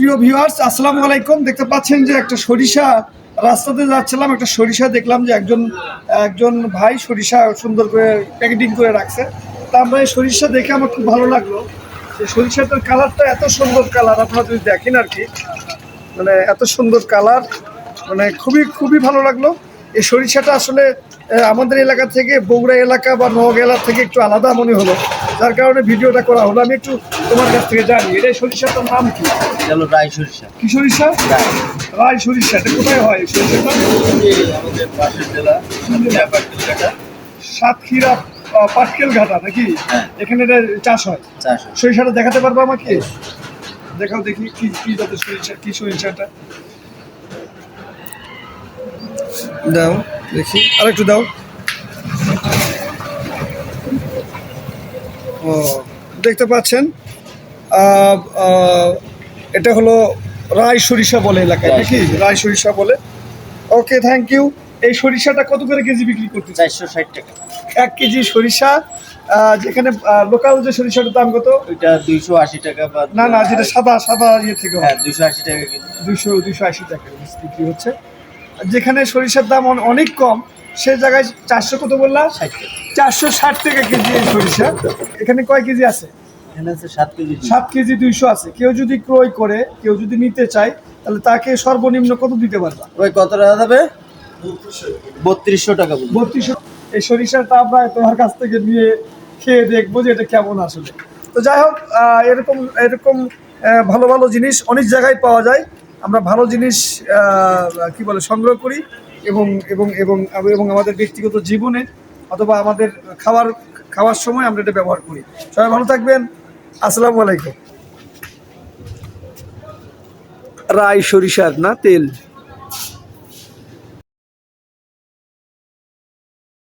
প্রিয় ভিউয়ার্স, আসসালামু আলাইকুম। দেখতে পাচ্ছেন যে একটা সরিষা, রাস্তাতে যাচ্ছিলাম, একটা সরিষা দেখলাম যে একজন ভাই সরিষা সুন্দর করে প্যাকেটিং করে রাখছে। তা আমরা এই সরিষা দেখে আমার খুব ভালো লাগলো যে সরিষাটার কালারটা এত সুন্দর কালার, আপনারা যদি দেখেন আর কি, মানে এত সুন্দর কালার, মানে খুবই খুবই ভালো লাগলো। এই সরিষাটা আসলে আমাদের এলাকা থেকে বগুড়া এলাকা বা নওগাঁ এলাকা থেকে একটু আলাদা মনে হলো, যার কারণে ভিডিওটা করা হলো। আমি একটু তোমার কাছ থেকে জানি, এটা সরিষাটার নাম কি? রাই সরিষা। কি সরিষা? রাই সরিষা। এটা কোথায় হয় সরিষাটা? আমাদের পাশের জেলা সাতক্ষীরা পাটকেল ঘাটা নাকি? এখানে এটা চাষ হয়। সরিষাটা দেখাতে পারবো আমাকে? দেখাও দেখি কি কি জাতের সরিষা, কি সরিষাটা দাও দেখি, আর একটু দাও। ও, দেখতে পাচ্ছেন এটা হলো রাই সরিষা বলে এলাকায় নাকি? রাই সরিষা বলে। ওকে, থ্যাংক ইউ। এই সরিষাটা কত করে কেজি বিক্রি করতে? 460 টাকা 1 কেজি সরিষা। যেখানে লোকাল যে সরিষাটার দাম কত? ওইটা 280 টাকা বা না না, যেটা সাদা সাদা ইয়ে থেকে হয়, 280 টাকা কেজি। 280 টাকা বিক্রি হচ্ছে। যেখানে সরিষার দাম অনেক কম, সে জায়গায় 400 কত বললাম? 460 টাকা কেজি এই সরিষা। এখানে কয় কেজি আছে? এখানে আছে 7 কেজি। 7 কেজি 200 আছে। কেউ যদি ক্রয় করে, কেউ যদি নিতে চায়, তাহলে তাকে সর্বনিম্ন কত দিতে পারবা? ওই কত টাকা যাবে? 3200 টাকা। 3200। এই সরিষাটা আমরা তোমার কাছ থেকে নিয়ে খেয়ে দেখবো যে এটা কেমন আসলে। তো যাই হোক, এরকম এরকম ভালো ভালো জিনিস অনেক জায়গায় পাওয়া যায়। আমরা ভালো জিনিস কি বলে সংগ্রহ করি এবং এবং এবং এবং আমাদের ব্যক্তিগত জীবনে অথবা আমাদের খাওয়ার সময় আমরা এটা ব্যবহার করি। সবাই ভালো থাকবেন। আসসালামু আলাইকুম। রাই সরিষার না তেল।